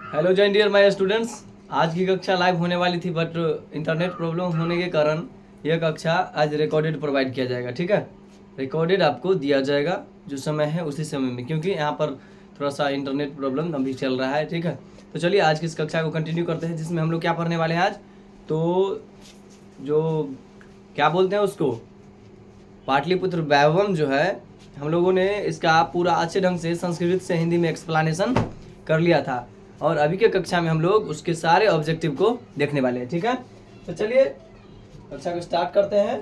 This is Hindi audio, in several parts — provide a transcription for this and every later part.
हेलो जय डियर माय स्टूडेंट्स। आज की कक्षा लाइव होने वाली थी बट इंटरनेट प्रॉब्लम होने के कारण यह कक्षा आज रिकॉर्डेड प्रोवाइड किया जाएगा। ठीक है, रिकॉर्डेड आपको दिया जाएगा जो समय है उसी समय में, क्योंकि यहाँ पर थोड़ा सा इंटरनेट प्रॉब्लम अभी चल रहा है। ठीक है, तो चलिए आज की इस कक्षा को कंटिन्यू करते हैं, जिसमें हम लोग क्या पढ़ने वाले हैं आज। तो जो क्या बोलते हैं उसको, पाटलिपुत्र वैभवम जो है, हम लोगों ने इसका पूरा अच्छे ढंग से संस्कृत से हिंदी में एक्सप्लेनेशन कर लिया था और अभी के कक्षा में हम लोग उसके सारे ऑब्जेक्टिव को देखने वाले हैं। ठीक है, तो चलिए कक्षा को स्टार्ट करते हैं।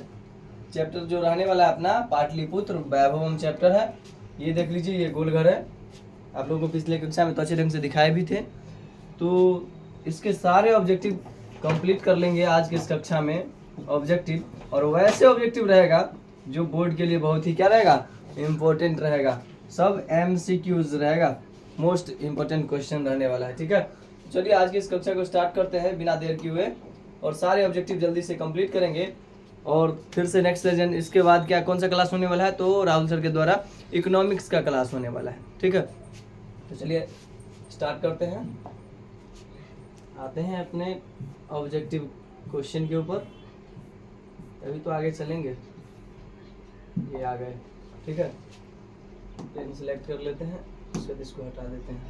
चैप्टर जो रहने वाला है अपना पाटलिपुत्र वैभवम चैप्टर है। ये देख लीजिए, ये गोल घर है। आप लोगों को पिछले कक्षा में तो अच्छे ढंग से दिखाए भी थे। तो इसके सारे ऑब्जेक्टिव कंप्लीट कर लेंगे आज के इस कक्षा में ऑब्जेक्टिव, और वैसे ऑब्जेक्टिव रहेगा जो बोर्ड के लिए बहुत ही क्या रहेगा, इम्पोर्टेंट रहेगा। सब MCQs रहेगा, मोस्ट इम्पोर्टेंट क्वेश्चन रहने वाला है। ठीक है, चलिए आज की इस कक्षा को स्टार्ट करते हैं बिना देर किए हुए, और सारे ऑब्जेक्टिव जल्दी से कंप्लीट करेंगे और फिर से नेक्स्ट सेशन। इसके बाद क्या कौन सा क्लास होने वाला है, तो राहुल सर के द्वारा इकोनॉमिक्स का क्लास होने वाला है। ठीक है, तो चलिए स्टार्ट करते हैं, आते हैं अपने ऑब्जेक्टिव क्वेश्चन के ऊपर। अभी तो आगे चलेंगे, ये आ गए। ठीक है, पेन सिलेक्ट कर लेते हैं, उसके बाद इसको हटा देते हैं।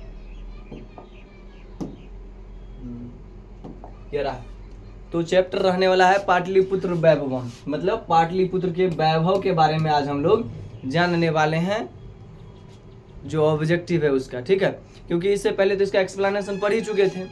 ये रहा। तो चैप्टर रहने वाला है पाटलिपुत्र वैभवम, मतलब पाटलिपुत्र के वैभव के बारे में आज हम लोग जानने वाले हैं, जो ऑब्जेक्टिव है उसका। ठीक है, क्योंकि इससे पहले तो इसका एक्सप्लेनेशन पढ़ ही चुके थे,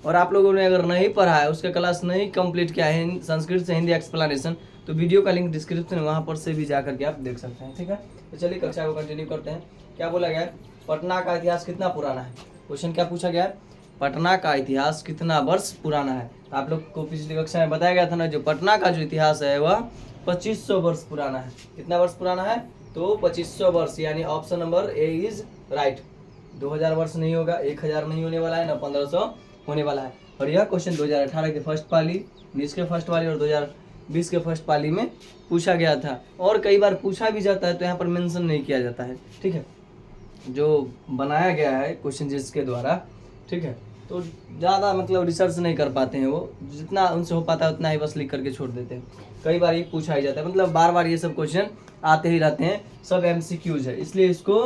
और आप लोगों ने अगर नहीं पढ़ा है, उसका क्लास नहीं कंप्लीट किया है संस्कृत से हिंदी एक्सप्लेनेशन, तो वीडियो का लिंक डिस्क्रिप्शन है, वहाँ पर से भी जा करके आप देख सकते हैं। ठीक है, तो चलिए कक्षा को कंटिन्यू करते हैं। क्या बोला गया है, पटना का इतिहास कितना पुराना है। क्वेश्चन क्या पूछा गया है, पटना का इतिहास कितना वर्ष पुराना है। तो आप लोग को पिछली कक्षा में बताया गया था ना, जो पटना का जो इतिहास है वह 2500 वर्ष पुराना है। कितना वर्ष पुराना है, तो 2500 वर्ष, यानी option number A is right. 2000 वर्ष नहीं होगा, 1000 नहीं होने वाला है, ना 1500 होने वाला है। और यह क्वेश्चन 2018 के फर्स्ट पाली, 20 के फर्स्ट पाली और 2020 के फर्स्ट पाली में पूछा गया था, और कई बार पूछा भी जाता है तो यहाँ पर मेंशन नहीं किया जाता है। ठीक है, जो बनाया गया है क्वेश्चन जिसके द्वारा, ठीक है, तो ज़्यादा मतलब रिसर्च नहीं कर पाते हैं वो, जितना उनसे हो पाता है उतना ही बस लिख करके छोड़ देते हैं। कई बार ये पूछा ही जाता है, मतलब बार बार ये सब क्वेश्चन आते ही रहते हैं, सब MCQs है, इसलिए इसको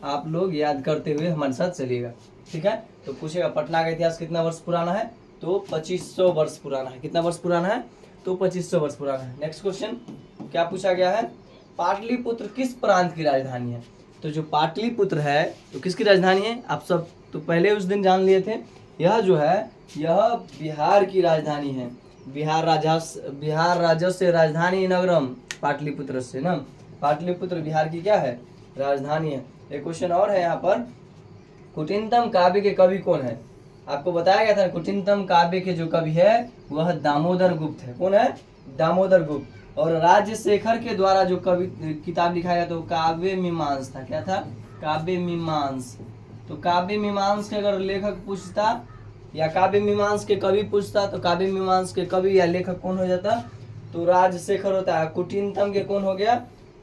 आप लोग याद करते हुए हमारे साथ चलिएगा। ठीक है, तो पूछेगा पटना का इतिहास कितना वर्ष पुराना है, तो 2500 वर्ष पुराना है। कितना वर्ष पुराना है, तो 2500 वर्ष पुराना है। नेक्स्ट क्वेश्चन क्या पूछा गया है, पाटलिपुत्र किस प्रांत की राजधानी है। तो जो पाटलिपुत्र है तो किसकी राजधानी है, आप सब तो पहले उस दिन जान लिए थे। यह जो है, यह बिहार की राजधानी है। बिहार राज्य राजधानी नगरम पाटलिपुत्र से ना, पाटलिपुत्र बिहार की क्या है, राजधानी है। एक क्वेश्चन और है यहाँ पर, कुटिनतम काव्य के कवि कौन है। आपको बताया गया था कुटिनतम काव्य के जो कवि है वह दामोदर गुप्त है। कौन है, दामोदर गुप्त। और राजशेखर के द्वारा जो कवि किताब लिखा गया तो काव्य मीमांस था। क्या था, काव्य मीमांस। तो काव्य मीमांस के अगर लेखक पूछता या काव्य मीमांस के कवि पूछता, तो काव्य मीमांस के कवि या लेखक कौन हो जाता, तो राजशेखर होता है। कुटिनतम के कौन हो गया,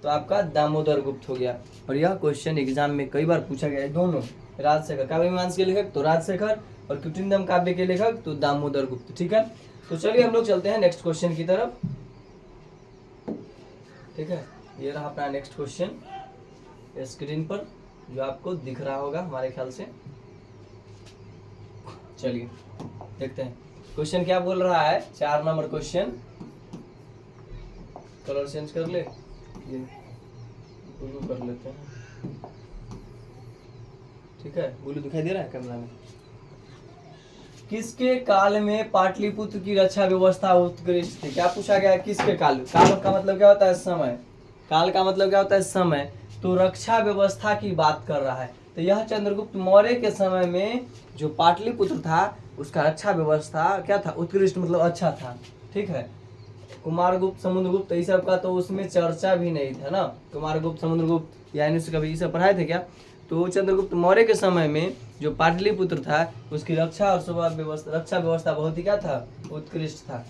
तो आपका दामोदर गुप्त हो गया। और यह क्वेश्चन एग्जाम में कई बार पूछा गया है, दोनों। राजशेखर काव्य मीमांस के लेखक तो राजशेखर, और कुटिनतम काव्य के लेखक तो दामोदर गुप्त। ठीक है, तो चलिए हम लोग चलते हैं नेक्स्ट क्वेश्चन की तरफ। ठीक है, ये रहा अपना नेक्स्ट क्वेश्चन स्क्रीन पर, जो आपको दिख रहा होगा हमारे ख्याल से। चलिए देखते हैं क्वेश्चन क्या बोल रहा है। 4 नंबर क्वेश्चन, कलर चेंज कर ले, ये ब्लू कर लेते हैं। ठीक है, ब्लू दिखाई दे रहा है कैमरा में। किसके काल में पाटलिपुत्र की रक्षा व्यवस्था उत्कृष्ट थी। क्या पूछा गया है, किसके काल। काल का मतलब क्या होता है, समय। काल का मतलब क्या होता है, समय। तो रक्षा व्यवस्था की बात कर रहा है, तो यह चंद्रगुप्त मौर्य के समय में जो पाटलिपुत्र था उसका रक्षा व्यवस्था क्या था, उत्कृष्ट मतलब अच्छा था। ठीक है, कुमारगुप्त, समुद्रगुप्त ये सब का तो उसमें चर्चा भी नहीं था ना। कुमारगुप्त, समुद्रगुप्त यानी उससे कभी ये सब पढ़ाए थे क्या। तो चंद्रगुप्त मौर्य के समय में जो पाटलिपुत्र था उसकी रक्षा व्यवस्था बहुत ही क्या था, उत्कृष्ट था।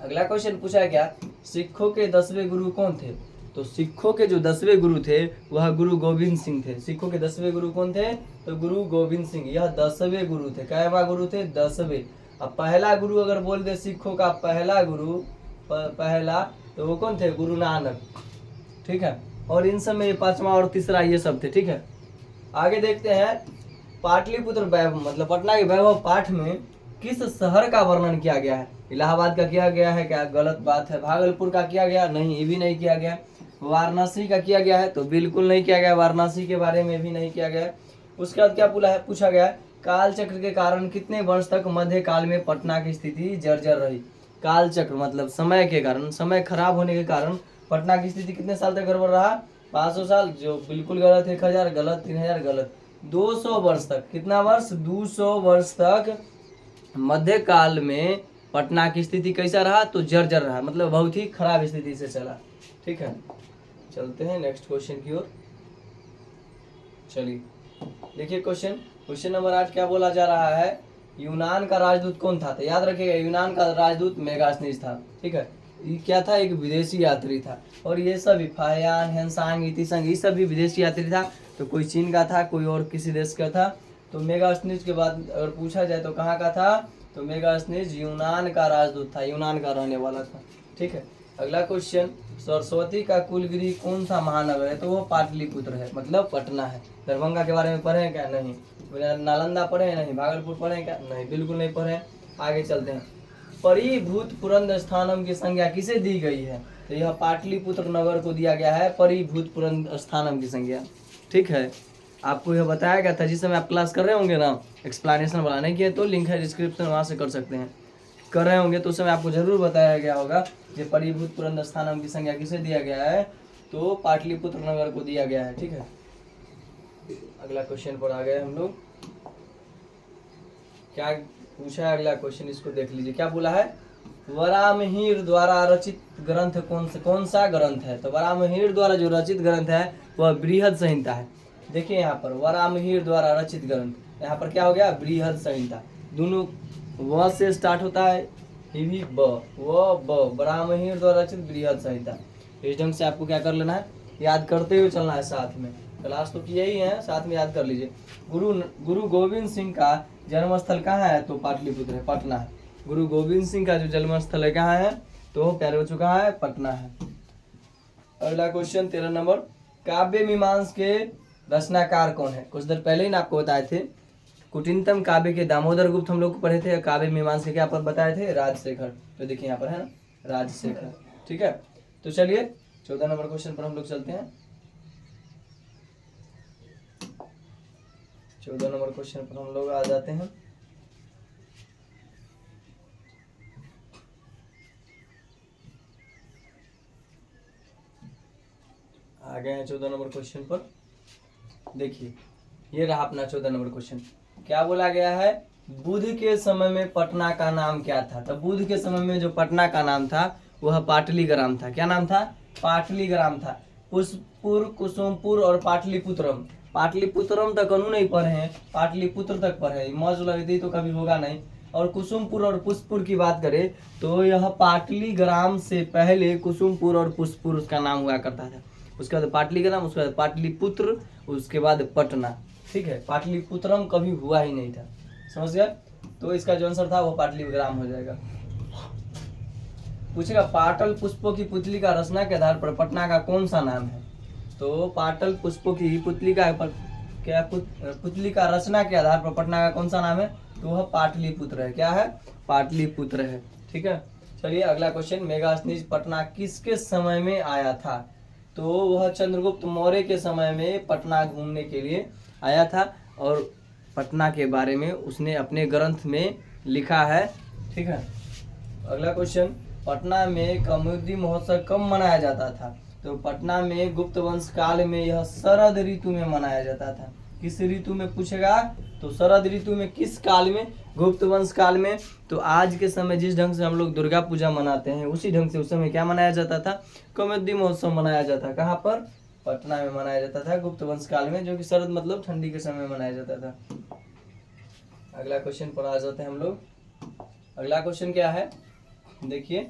अगला क्वेश्चन पूछा है क्या, सिखों के 10वें गुरु कौन थे। तो सिखों के जो 10वें गुरु थे वह गुरु गोविंद सिंह थे। सिखों के 10वें गुरु कौन थे? तो गुरु गोविंद सिंह, यह 10वें गुरु थे। कैवा गुरु थे? 10वें। अब पहला गुरु अगर बोल दे सिखों का पहला गुरु, पहला, तो वो कौन थे? गुरु नानक। ठीक है, और इन सब में पांचवा और तीसरा ये सब थे। ठीक है, आगे देखते हैं। पाटलिपुत्र वैभव मतलब पटना के वैभव पाठ में किस शहर का वर्णन किया गया है? इलाहाबाद का किया गया है क्या? गलत बात है। भागलपुर का किया गया? नहीं, ये भी नहीं किया गया। वाराणसी का किया गया है? तो बिल्कुल नहीं किया गया। वाराणसी के बारे में भी नहीं किया गया। उसके बाद क्या पूछा गया है? काल चक्र के कारण कितने वर्ष तक मध्य काल में पटना की स्थिति जर्जर रही? काल चक्र मतलब समय के कारण, समय खराब होने के कारण पटना की स्थिति कितने साल तक गड़बड़ रहा? 500 साल, जो बिल्कुल गलत। 1000 गलत, 3000 गलत, 200 वर्ष तक। कितना वर्ष? 200 वर्ष तक मध्य काल में पटना की स्थिति कैसा रहा? तो जर्जर रहा, मतलब बहुत ही खराब स्थिति से चला। ठीक है, चलते हैं नेक्स्ट क्वेश्चन की ओर। चलिए देखिए क्वेश्चन नंबर 8 क्या बोला जा रहा है? यूनान का राजदूत कौन था? तो याद रखिएगा, यूनान का राजदूत मेगास्थनीज था। ठीक है, ये क्या था? एक विदेशी यात्री था। और ये सब फायान, हेनसांग, इतिसंग, ये सब भी विदेशी यात्री था। तो कोई चीन का था, कोई और किसी देश का था। तो मेगास्थनीज के बाद अगर पूछा जाए तो कहाँ का था? तो मेगास्थनीज यूनान का राजदूत था, यूनान का रहने वाला था। ठीक है, अगला क्वेश्चन। सरस्वती का कुलगिरी कौन सा महानगर है? तो वो पाटलिपुत्र है, मतलब पटना है। दरभंगा के बारे में पढ़े हैं क्या? नहीं। नालंदा पढ़े हैं? नहीं। भागलपुर पढ़े हैं क्या? नहीं, बिल्कुल नहीं पढ़े। आगे चलते हैं। परिभूत पुरंदर स्थानम की संज्ञा किसे दी गई है? तो यह पाटलिपुत्र नगर को दिया गया है परिभूत पुरंदर स्थानम की संज्ञा। ठीक है, आपको यह बताया गया था जिस समय आप क्लास कर रहे होंगे ना, एक्सप्लेनेशन बनाने की है, तो लिंक है डिस्क्रिप्शन, वहाँ से कर सकते हैं। कर रहे होंगे तो उस समय आपको जरूर बताया गया होगा कि परिभूत पुरंदर स्थानम की संज्ञा किसे दिया गया है? तो पाटलिपुत्र नगर को दिया गया है। ठीक है, अगला क्वेश्चन पर आ गए हम लोग। क्या पूछा है अगला क्वेश्चन, इसको देख लीजिए। क्या बोला है? वराहमिहिर द्वारा रचित ग्रंथ कौन सा ग्रंथ है? तो वराहमिहिर द्वारा जो रचित ग्रंथ है वह बृहद संहिता है। देखिए यहाँ पर वराहमिहिर द्वारा रचित ग्रंथ, यहाँ पर क्या हो गया? बृहद संहिता। दोनों व से स्टार्ट होता है, ही भी ब, व ब, वराहमिहिर द्वारा रचित बृहद संहिता। इस ढंग से आपको क्या कर लेना है? याद करते हुए चलना है साथ में। क्लास तो किया ही है, साथ में याद कर लीजिए। गुरु गोविंद सिंह का जन्म स्थल कहाँ है? तो पाटलिपुत्र है, पटना है। गुरु गोविंद सिंह का जो जन्म स्थल है कहाँ है? तो प्यारे बच्चों कहाँ है? पटना है। अगला क्वेश्चन 13 नंबर। काव्य मीमांस के रचनाकार कौन है? कुछ देर पहले ही ना आपको बताए थे। कुटिनतम काव्य के दामोदर गुप्त हम लोग को पढ़े थे। काव्य मीमांस के क्या पर बताए थे? राजशेखर। तो देखिए यहाँ पर है ना, राजशेखर। ठीक है, तो चलिए 14 नंबर क्वेश्चन पर हम लोग चलते हैं। 14 नंबर क्वेश्चन पर हम लोग आ जाते हैं। आ गए हैं 14 नंबर क्वेश्चन पर। देखिए ये रहा अपना 14 नंबर क्वेश्चन। क्या बोला गया है? बुध के समय में पटना का नाम क्या था? तो बुध के समय में जो पटना का नाम था वह पाटलीग्राम था। क्या नाम था? पाटलीग्राम था। पुष्पपुर, कुसुमपुर और पाटलिपुत्रम। पाटलिपुत्रम तक अनु नहीं पढ़े हैं, पाटलिपुत्र तक पढ़े। मौज लगती तो कभी होगा नहीं। और कुसुमपुर और पुष्पपुर की बात करें तो यह पाटलीग्राम से पहले कुसुमपुर और पुष्पपुर उसका नाम हुआ करता था। उसके बाद पाटलीग्राम, उसके बाद पाटलिपुत्र, उसके बाद पटना। ठीक है, पाटलिपुत्रम कभी हुआ ही नहीं था। समझ गया? तो इसका जो आंसर था वो पाटलीग्राम हो जाएगा। पूछेगा पाटल पुष्पों की पुतली का रचना के आधार पर पटना का कौन सा नाम है? तो पाटल पुष्पों की पुतली का पुतली का रचना के आधार पर पटना का कौन सा नाम है? तो वह पाटलिपुत्र है। क्या है? पाटलिपुत्र है। ठीक है, चलिए अगला क्वेश्चन। मेगास्थनीज पटना किसके समय में आया था? तो वह चंद्रगुप्त मौर्य के समय में पटना घूमने के लिए आया था और पटना के बारे में उसने अपने ग्रंथ में लिखा है। ठीक है, अगला क्वेश्चन। पटना में कौमुदी महोत्सव कब मनाया जाता था? तो पटना में गुप्त वंश काल में यह शरद ऋतु में मनाया जाता था। किस ऋतु में पूछेगा? तो शरद ऋतु में। किस काल में? गुप्त वंश काल में। तो आज के समय जिस ढंग से हम लोग दुर्गा पूजा मनाते हैं उसी ढंग से उस समय क्या मनाया जाता था? कौमुदी महोत्सव मनाया जाता। कहाँ पर? पटना में मनाया जाता था गुप्त वंश काल में, जो कि शरद मतलब ठंडी के समय मनाया जाता था। अगला क्वेश्चन पर आ जाते हैं हम लोग। अगला क्वेश्चन क्या है? देखिए,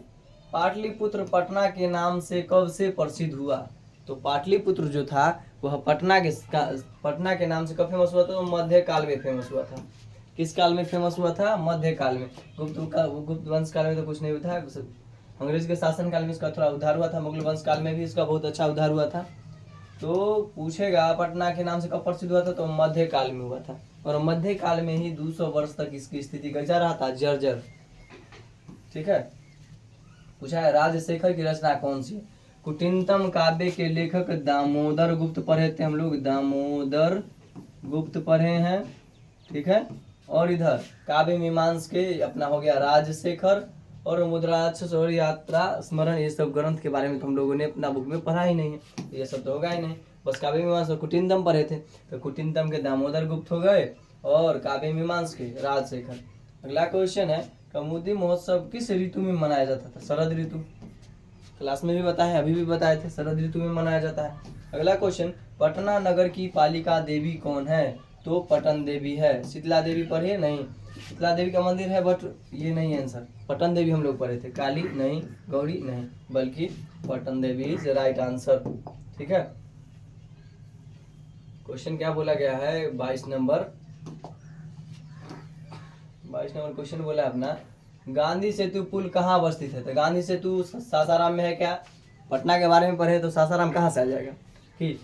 पाटलिपुत्र पटना के नाम से कब से प्रसिद्ध हुआ? तो पाटलिपुत्र जो था वह पटना के नाम से कब फेमस हुआ था? तो मध्य काल में फेमस हुआ था। किस काल में फेमस हुआ था? मध्य काल में। गुप्त वंश काल में तो कुछ नहीं हुआ था, अंग्रेज के शासन काल में इसका थोड़ा उद्धार हुआ था, मुगल वंश काल में भी इसका बहुत अच्छा उद्धार हुआ था। तो पूछेगा पटना के नाम से कब प्रसिद्ध हुआ था? तो मध्य काल में हुआ था, और मध्य काल में ही 200 वर्ष तक इसकी स्थिति कैसा रहा था? जर्जर। ठीक है। पूछा है राजशेखर की रचना कौन सी? कुटिनतम काव्य के लेखक दामोदर गुप्त पढ़े थे हम लोग, दामोदर गुप्त पढ़े हैं। ठीक है। और इधर काव्य मीमांस के अपना हो गया राजशेखर, और मुद्राक्षस और यात्रा स्मरण, ये सब ग्रंथ के बारे में तो हम लोगों ने अपना बुक में पढ़ा ही नहीं है, ये सब तो होगा ही नहीं। बस काव्य मीमांस और कुटिनतम पढ़े थे, तो कुटिनतम के दामोदर गुप्त हो गए और काव्य मीमांस के राजशेखर। अगला क्वेश्चन है कौमुदी महोत्सव किस ऋतु में मनाया जाता था? शरद ऋतु। क्लास में भी बताए, अभी भी बताए थे, शरद ऋतु में मनाया जाता है। अगला क्वेश्चन, पटना नगर की पालिका देवी कौन है? तो पटन देवी है। शीतला देवी पढ़े? नहीं, शीतला देवी का मंदिर है बट ये नहीं है आंसर। पटन देवी हम लोग पढ़े थे। काली नहीं, गौरी नहीं, बल्कि Patan Devi is right answer. ठीक है। क्वेश्चन क्या बोला गया है? 22 नंबर क्वेश्चन बोला अपना, गांधी सेतु पुल कहाँ अवस्थित है? तो गांधी सेतु सासाराम में है क्या? पटना के बारे में पढ़े तो सासाराम कहाँ से आ जाएगा? कि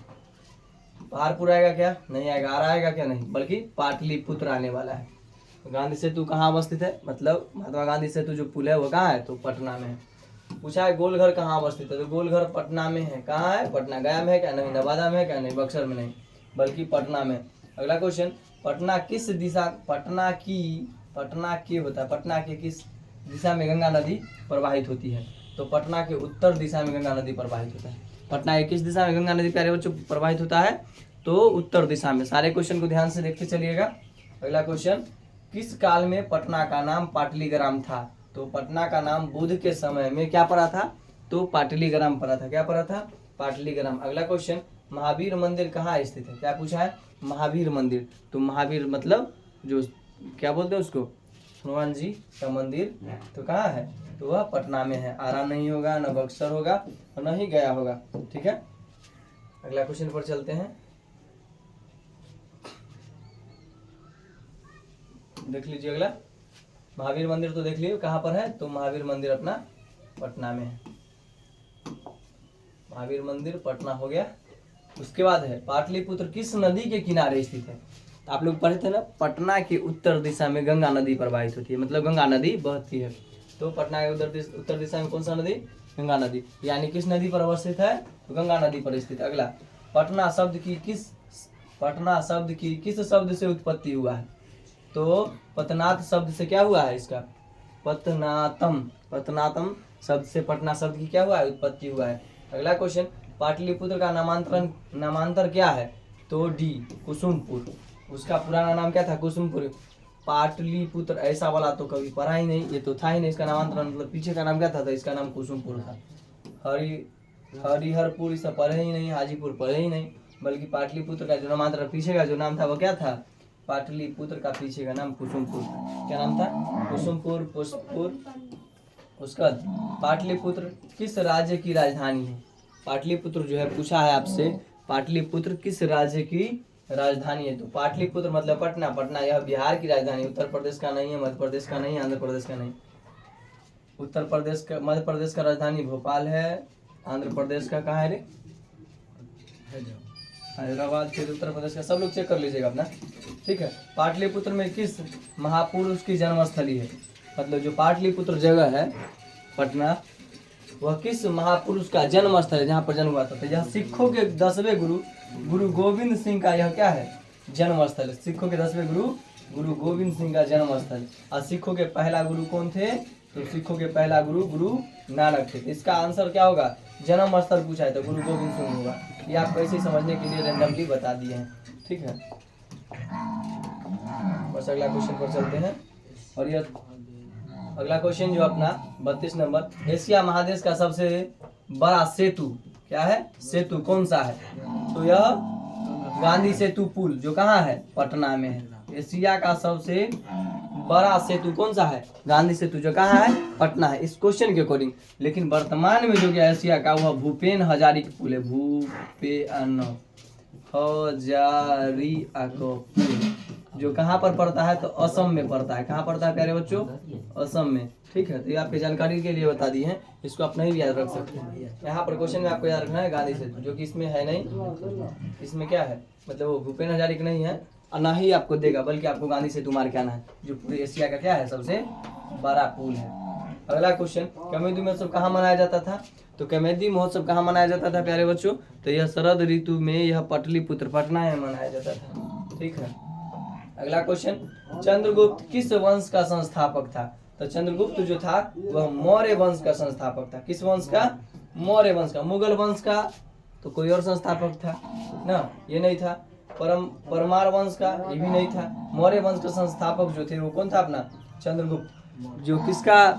पहाड़पुर आएगा क्या? नहीं आएगा। आरा आएगा क्या? नहीं, बल्कि पाटलिपुत्र आने वाला है। तो गांधी सेतु कहाँ अवस्थित है? मतलब महात्मा गांधी सेतु जो पुल है वो कहाँ है? तो पटना में है। पूछा है गोलघर कहाँ अवस्थित है? तो गोलघर पटना में है। कहाँ है? पटना। गया में है क्या? नहीं। नवादा में है क्या? नहीं। बक्सर में नहीं, बल्कि पटना में। अगला क्वेश्चन, पटना किस दिशा, पटना के किस दिशा में गंगा नदी प्रवाहित होती है? तो पटना के उत्तर दिशा में गंगा नदी प्रवाहित होता है। पटना के किस दिशा में गंगा नदी प्यारे बच्चों प्रवाहित होता है? तो उत्तर दिशा में। सारे क्वेश्चन को ध्यान से देखते चलिएगा। अगला क्वेश्चन, किस काल में पटना का नाम पाटलीग्राम था? तो पटना का नाम बुद्ध के समय में क्या पड़ा था? तो पाटलीग्राम पड़ा था। क्या पड़ा था? पाटलीग्राम। अगला क्वेश्चन, महावीर मंदिर कहाँ स्थित है? क्या पूछा है? महावीर मंदिर। तो महावीर मतलब जो क्या बोलते हैं उसको, हनुमान जी का मंदिर, तो कहाँ है? तो वह पटना में है। आरा नहीं होगा, न बक्सर होगा और न ही गया होगा। ठीक है। अगला क्वेश्चन पर चलते हैं। देख लीजिए अगला, महावीर मंदिर तो देख लीजिए कहाँ पर है? तो महावीर मंदिर अपना पटना में है। महावीर मंदिर पटना हो गया। उसके बाद है पाटलिपुत्र किस नदी के किनारे स्थित है? तो आप लोग पढ़े थे ना, पटना के उत्तर दिशा में गंगा नदी प्रवाहित होती है, मतलब गंगा नदी बहती है। तो पटना के उत्तर दिशा में कौन सा नदी? गंगा नदी। यानी किस नदी पर अवस्थित है? तो गंगा नदी पर स्थित। अगला, पटना शब्द की किस शब्द से उत्पत्ति हुआ है? तो पतनात शब्द से क्या हुआ है इसका? पतनातम शब्द से पटना शब्द की क्या हुआ है? उत्पत्ति हुआ है। अगला क्वेश्चन, पाटलिपुत्र का नामांतर क्या है? तो डी, कुसुमपुर। उसका पुराना नाम क्या था? कुसुमपुर। पाटलिपुत्र ऐसा वाला तो कभी पढ़ा ही नहीं, ये तो था ही नहीं। इसका नामांतरण मतलब पीछे का नाम क्या था? तो इसका नाम कुसुमपुर था। हरिहरपुर इसे पढ़े ही नहीं, हाजीपुर पढ़े ही नहीं, बल्कि पाटलिपुत्र का जो नामांतरण पीछे का जो नाम था वो क्या था? पाटलिपुत्र का पीछे का नाम कुसुमपुर। क्या नाम था? कुसुमपुर, पुष्पपुर। उसका पाटलिपुत्र किस राज्य की राजधानी है? पाटलिपुत्र जो है पूछा है आपसे, पाटलिपुत्र किस राज्य की राजधानी है? तो पाटलिपुत्र मतलब पटना। पटना यह बिहार की राजधानी, उत्तर प्रदेश का नहीं है, मध्य प्रदेश का नहीं, आंध्र प्रदेश का नहीं। उत्तर प्रदेश का, मध्य प्रदेश का राजधानी भोपाल है। आंध्र प्रदेश का कहाँ है रे? हैदराबाद। फिर उत्तर प्रदेश का सब लोग चेक कर लीजिएगा अपना। ठीक है। पाटलिपुत्र में किस महापुरुष की जन्मस्थली है? मतलब जो पाटलिपुत्र जगह है पटना, वह किस महापुरुष का जन्म स्थल है, जहाँ पर जन्म हुआ था? तो यह सिखों के 10वें गुरु गोविंद सिंह का यह क्या है? जन्म स्थल है। सिखों के 10वें गुरु गोविंद सिंह का जन्म स्थल। और सिखों के पहला गुरु कौन थे? तो सिखों के पहला गुरु नानक थे। इसका आंसर क्या होगा? जन्म स्थल पूछा है तो गुरु गोविंद सिंह होगा। ये आपको ऐसे समझने के लिए रैंडमली बता दिए हैं। ठीक है। बस अगला क्वेश्चन पर चलते हैं। और यह अगला क्वेश्चन जो अपना 32 नंबर, एशिया महादेश का सबसे बड़ा सेतु क्या है? सेतु कौन सा है? तो यह गांधी सेतु पुल जो कहाँ है? पटना में है। एशिया का सबसे बड़ा सेतु कौन सा है? गांधी सेतु, जो कहाँ है? पटना है, इस क्वेश्चन के अकॉर्डिंग। लेकिन वर्तमान में जो कि एशिया का वह भूपेन हजारिका पुल है, भूपेन हजारिका पुल, जो कहाँ पर पड़ता है? तो असम में पड़ता है। कहाँ पड़ता है प्यारे बच्चों? असम में। ठीक है, तो ये आपकी जानकारी के लिए बता दी है, इसको आप नहीं भी याद रख सकते हैं। यहाँ पर क्वेश्चन में आपको याद रखना है गांधी सेतु, जो कि इसमें है नहीं। इसमें क्या है, मतलब वो भूपेन हजारिका नहीं है और ना ही आपको देगा, बल्कि आपको गांधी सेतु मार के आना है, जो पूरे एशिया का क्या है? सबसे बड़ा पुल है। अगला क्वेश्चन, कमेदी महोत्सव कहाँ मनाया जाता था? तो कमेदी महोत्सव कहाँ मनाया जाता था प्यारे बच्चों? तो यह शरद ऋतु में यह पाटलिपुत्र पटना में मनाया जाता था। ठीक है, अगला क्वेश्चन, चंद्रगुप्त किस वंश का संस्थापक था? तो चंद्रगुप्त जो था वह मौर्य वंश का संस्थापक था। किस वंश का? मौर्य वंश का। मुगल वंश का तो कोई और संस्थापक था ना, ये नहीं था। परमार वंश का, ये भी नहीं था। मौर्य वंश का संस्थापक जो थे वो कौन था? अपना चंद्रगुप्त, जो किसका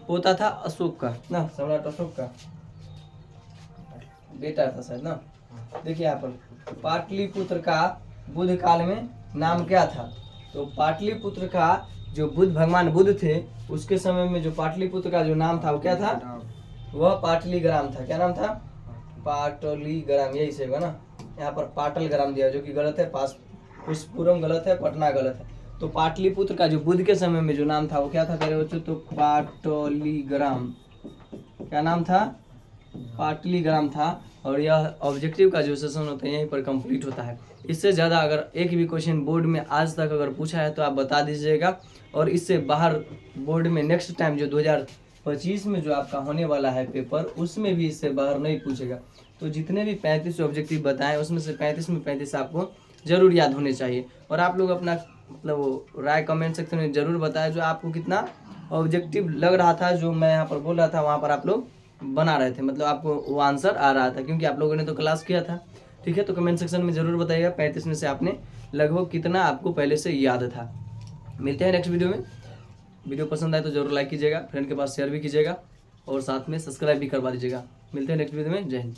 पोता था? अशोक का ना, सम्राट अशोक का बेटा था शायद ना। देखिए यहाँ पर पाटलिपुत्र का बुद्ध काल में नाम क्या था? तो पाटलिपुत्र का जो बुद्ध, भगवान बुद्ध थे उसके समय में जो पाटलिपुत्र का जो नाम था वो क्या था? वह पाटलीग्राम था। क्या नाम था? पाटलीग्राम, यही से होगा ना। यहाँ पर पाटलग्राम दिया जो कि गलत है, पास पुष्पपुरम गलत है, पटना गलत है। तो पाटलिपुत्र का जो बुद्ध के समय में जो नाम था वो क्या था प्यारे बच्चों? तो पाटलीग्राम। क्या नाम था? पाटलीग्राम था। और यह ऑब्जेक्टिव का जो सेशन होता है यहीं पर कंप्लीट होता है। इससे ज़्यादा अगर एक भी क्वेश्चन बोर्ड में आज तक अगर पूछा है तो आप बता दीजिएगा, और इससे बाहर बोर्ड में नेक्स्ट टाइम जो 2025 में जो आपका होने वाला है पेपर, उसमें भी इससे बाहर नहीं पूछेगा। तो जितने भी 35 ऑब्जेक्टिव बताएं उसमें से 35 में 35 आपको जरूर याद होने चाहिए। और आप लोग अपना मतलब वो राय कमेंट सेक्शन में जरूर बताएं, जो आपको कितना ऑब्जेक्टिव लग रहा था, जो मैं यहाँ पर बोल रहा था वहाँ पर आप लोग बना रहे थे, मतलब आपको वो आंसर आ रहा था, क्योंकि आप लोगों ने तो क्लास किया था। ठीक है, तो कमेंट सेक्शन में जरूर बताइएगा 35 में से आपने लगभग कितना आपको पहले से याद था। मिलते हैं नेक्स्ट वीडियो में। वीडियो पसंद आए तो जरूर लाइक कीजिएगा, फ्रेंड के पास शेयर भी कीजिएगा और साथ में सब्सक्राइब भी करवा दीजिएगा। मिलते हैं नेक्स्ट वीडियो में। जय हिंद।